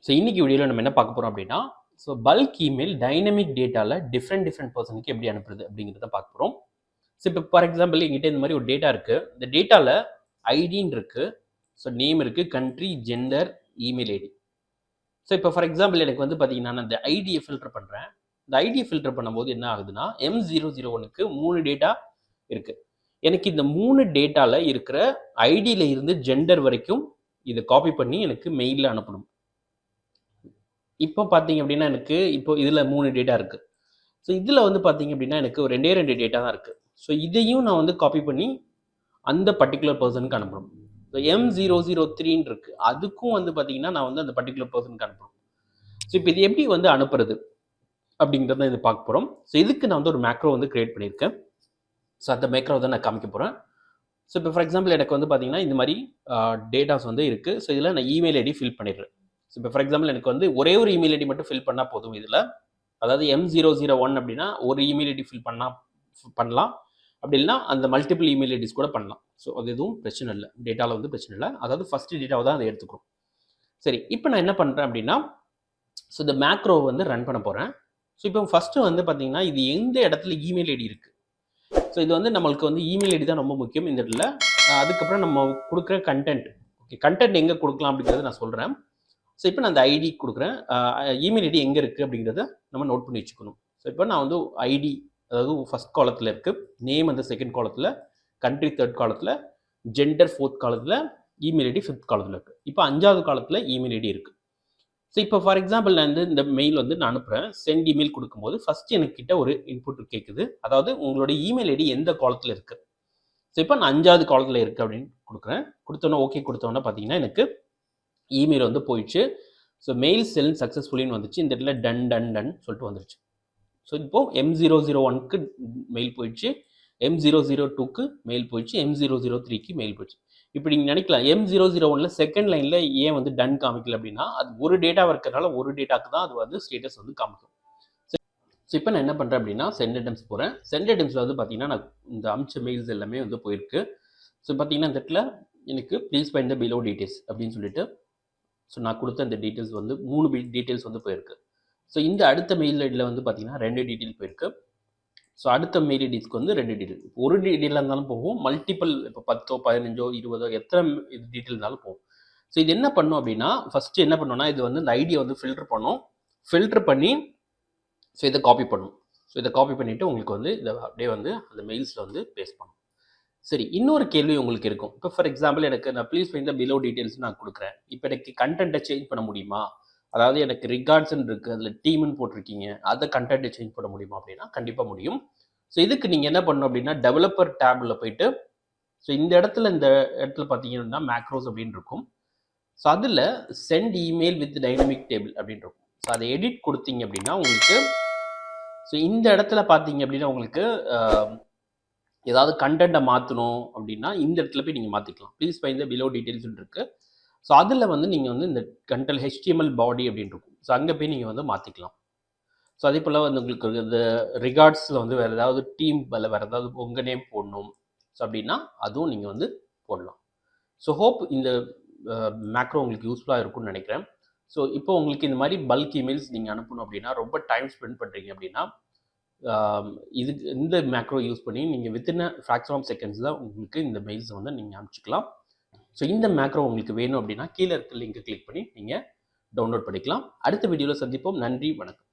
So இன்னைக்கு வீடியோவில் நம்ம என்ன பார்க்க போகிறோம் அப்படின்னா, ஸோ பல்க் இமெயில் டைனமிக் டேட்டாவில் டிஃப்ரெண்ட் பர்சனுக்கு எப்படி அனுப்புறது அப்படிங்கிறத பார்க்க போகிறோம். ஸோ இப்போ ஃபார் எக்ஸாம்பிள் எங்கிட்ட இந்த மாதிரி ஒரு டேட்டா இருக்குது. இந்த டேட்டாவில் ஐடின்னு இருக்குது, ஸோ நேம் இருக்குது, country, gender, email ID. So இப்போ ஃபார் எக்ஸாம்பிள் எனக்கு வந்து பார்த்தீங்கன்னா நான் இந்த ஐடியை ஃபில்டர் பண்ணுறேன். இந்த ஐடியை ஃபில்டர் பண்ணும்போது என்ன ஆகுதுன்னா M001க்கு 3 டேட்டா இருக்குது. எனக்கு இந்த 3 டேட்டாவில் இருக்கிற ஐடியில் இருந்து ஜெண்டர் வரைக்கும் இதை காப்பி பண்ணி எனக்கு மெயிலில் அனுப்பணும். இப்போ பார்த்தீங்க அப்படின்னா எனக்கு இப்போ இதில் 3 டேட்டா இருக்குது. ஸோ இதில் வந்து பார்த்தீங்க அப்படின்னா எனக்கு ஒரு 2 டேட்டா தான் இருக்குது. ஸோ இதையும் நான் வந்து காப்பி பண்ணி அந்த பர்டிகுலர் பர்சனுக்கு அனுப்பணும். ஸோ M003 இருக்குது, அதுக்கும் வந்து பார்த்தீங்கன்னா நான் வந்து அந்த பர்டிகுலர் பர்சனுக்கு அனுப்பணும். ஸோ இப்போ இது எப்படி வந்து அனுப்புறது அப்படிங்கிறத இது பார்க்க போகிறோம். ஸோ இதுக்கு நான் வந்து ஒரு மேக்ரோ வந்து கிரியேட் பண்ணியிருக்கேன். ஸோ அந்த மேக்ரோ தான் நான் காமிக்க போகிறேன். ஸோ இப்போ ஃபார் எக்ஸாம்பிள் எனக்கு வந்து பார்த்தீங்கன்னா இந்த மாதிரி டேட்டாஸ் வந்து இருக்குது. ஸோ இதில் நான் இமெயில் ஐடி ஃபில் பண்ணிடுறேன். ஸோ இப்போ ஃபார் எக்ஸாம்பிள் எனக்கு வந்து ஒரே ஒரு இமெயில் ஐடி மட்டும் ஃபில் பண்ணால் போதும். இதில் அதாவது M001 அப்படின்னா ஒரு இமெயில் ஐடி ஃபில் பண்ணலாம். அப்படி இல்லைனா அந்த மல்டிபிள் இமெயில் ஐடிஸ் கூட பண்ணலாம். ஸோ அது எதுவும் பிரச்சனை இல்லை, டேட்டாவில் வந்து பிரச்சனை இல்லை. அதாவது ஃபஸ்ட்டு டேட்டாவை தான் அதை எடுத்துக்கிறோம். சரி, இப்போ நான் என்ன பண்ணுறேன் அப்படின்னா, ஸோ இந்த மேக்ரோ வந்து ரன் பண்ண போகிறேன். ஸோ இப்போ ஃபஸ்ட்டு வந்து பார்த்தீங்கன்னா இது எந்த இடத்துல இமெயில் ஐடி இருக்குது. ஸோ இது வந்து நம்மளுக்கு வந்து இமெயில் ஐடி தான் ரொம்ப முக்கியம் இந்த இடத்துல. அதுக்கப்புறம் நம்ம கொடுக்குற கண்டென்ட், ஓகே, கண்டென்ட் எங்கே கொடுக்கலாம் அப்படிங்கிறத நான் சொல்கிறேன். ஸோ இப்போ நான் அந்த ஐடி கொடுக்குறேன். இமெயில் ஐடி எங்கே இருக்குது அப்படிங்கிறத நம்ம நோட் பண்ணி வச்சுக்கணும். ஸோ இப்போ நான் வந்து ஐடி, அதாவது ஃபஸ்ட் காலத்தில் இருக்குது, நேம் வந்து செகண்ட் காலத்தில், கண்ட்ரி தேர்ட் காலத்தில், ஜெண்டர் ஃபோர்த் காலத்தில், இமெயில் ஐடி ஃபிஃப்த் காலத்தில் இருக்குது. இப்போ 5வது காலத்தில் இமெயில் ஐடி இருக்குது. ஸோ இப்போ ஃபார் எக்ஸாம்பிள் நான் வந்து இந்த மெயில் வந்து நான் அனுப்புகிறேன். சென்ட் இமெயில் கொடுக்கும்போது ஃபஸ்ட்டு எனக்கிட்ட ஒரு இன்புட் கேட்குது. அதாவது உங்களோட இமெயில் ஐடி எந்த காலத்தில் இருக்குது. ஸோ இப்போ நான் 5வது காலத்தில் இருக்குது அப்படின்னு கொடுக்குறேன். கொடுத்தோன்னே ஓகே கொடுத்தோன்னே பார்த்தீங்கன்னா எனக்கு இமெயில் வந்து போயிடுச்சு. ஸோ மெயில் சென்ட் சக்ஸஸ்ஃபுல்லின்னு வந்துச்சு. இந்த இடத்துல டன் சொல்லிட்டு வந்துருச்சு. ஸோ இப்போ M001க்கு மெயில் போயிடுச்சு, M002க்கு மெயில் போயிடுச்சு, M003க்கு மெயில் போயிடுச்சு. இப்போ நீங்கள் நினைக்கலாம் M001ல் செகண்ட் லைனில் ஏன் வந்து டன் காமிக்கல அப்படின்னா, அது ஒரு டேட்டாவாக இருக்கிறதுனால ஒரு டேட்டாக்கு தான் அது வந்து ஸ்டேட்டஸ் வந்து காமிக்கும். ஸோ இப்போ நான் என்ன பண்ணுறேன் அப்படின்னா சென்ட் ஐட்டம்ஸ் போகிறேன். சென்ட் ஐட்டம்ஸில் வந்து பார்த்தீங்கன்னா நான் இந்த அமிச்ச மெயில்ஸ் எல்லாமே வந்து போயிருக்கு. ஸோ பார்த்தீங்கன்னா இந்த இடத்துல எனக்கு please find the below details அப்படின்னு சொல்லிட்டு, ஸோ நான் கொடுத்த இந்த டீட்டெயில்ஸ் வந்து 3 டீட்டெயில்ஸ் வந்து போயிருக்கு. ஸோ இந்த அடுத்த மெயில் ஐடியில் வந்து பார்த்தீங்கன்னா 2 டீட்டெயில் போயிருக்கு. ஸோ அடுத்த மெயில் ஐடிஸ்க்கு வந்து 2 டீட்டெயில். ஒரு டீட்டெயிலாக இருந்தாலும் போகும், மல்டிபிள் இப்போ 10ஓ 15ஓ 20ஓ எத்தனை இது டீட்டெயில் இருந்தாலும் போகும். ஸோ இது என்ன பண்ணும் அப்படின்னா, ஃபஸ்ட்டு என்ன பண்ணோன்னா இது வந்து இந்த ஐடியை வந்து ஃபில்டர் பண்ணும். ஃபில்டர் பண்ணி ஸோ இதை காப்பி பண்ணும். ஸோ இதை காப்பி பண்ணிவிட்டு உங்களுக்கு வந்து இதை அப்படியே வந்து அந்த மெயில்ஸில் வந்து பேஸ்ட் பண்ணும். சரி, இன்னொரு கேள்வி உங்களுக்கு இருக்கும். இப்போ ஃபார் எக்ஸாம்பிள் எனக்கு நான் please find the below details நான் கொடுக்குறேன். இப்போ எனக்கு கண்டென்ட்டை சேஞ்ச் பண்ண முடியுமா? அதாவது எனக்கு ரிகார்ட்ஸ்ன்னு இருக்குது, அதில் டீம்னு போட்டிருக்கீங்க, அதை கண்டென்ட்டை சேஞ்ச் பண்ண முடியுமா அப்படின்னா கண்டிப்பாக முடியும். ஸோ இதுக்கு நீங்கள் என்ன பண்ணணும் அப்படின்னா டெவலப்பர் டேபில் போயிட்டு, ஸோ இந்த இடத்துல பார்த்தீங்கன்னா மேக்ரோஸ் அப்படின்னு இருக்கும். ஸோ அதில் sent email with dynamic table அப்படின்னு இருக்கும். ஸோ அதை எடிட் கொடுத்தீங்க அப்படின்னா உங்களுக்கு, ஸோ இந்த இடத்துல பார்த்தீங்க அப்படின்னா உங்களுக்கு ஏதாவது கண்டென்ட்டை மாற்றணும் அப்படின்னா இந்த இடத்துல போய் நீங்கள் மாற்றிக்கலாம். ப்ளீஸ் ஃபைண்ட் த பிலோ டீட்டெயில்ஸ்னு இருக்குது. ஸோ அதில் வந்து நீங்கள் வந்து இந்த கண்டென்ட் HTML பாடி அப்படின்னு இருக்கும். ஸோ அங்கே போய் நீங்கள் வந்து மாற்றிக்கலாம். ஸோ அதே போல் வந்து உங்களுக்கு இந்த ரிகார்ட்ஸில் வந்து வேறு ஏதாவது டீம் வேறு ஏதாவது உங்கள் நேம் போடணும் ஸோ அப்படின்னா அதுவும் நீங்கள் வந்து போடலாம். ஸோ ஹோப் இந்த மேக்ரோ உங்களுக்கு யூஸ்ஃபுல்லாக இருக்கும்னு நினைக்கிறேன். ஸோ இப்போ உங்களுக்கு இந்த மாதிரி பல்க் இமெயில்ஸ் நீங்கள் அனுப்பணும் அப்படின்னா, ரொம்ப டைம் ஸ்பெண்ட் பண்ணுறீங்க அப்படின்னா, இந்த மேக்ரோ யூஸ் பண்ணி நீங்கள் வித்தின் ஃப்ராக்ஷன் ஆஃப் செகண்ட்ஸில் உங்களுக்கு இந்த மெயில்ஸை வந்து நீங்கள் அனுப்பிச்சிக்கலாம். ஸோ இந்த மேக்ரோ உங்களுக்கு வேணும் அப்படின்னா கீழே இருக்க லிங்கை கிளிக் பண்ணி நீங்கள் டவுன்லோட் பண்ணிக்கலாம். அடுத்த வீடியோவில் சந்திப்போம். நன்றி, வணக்கம்.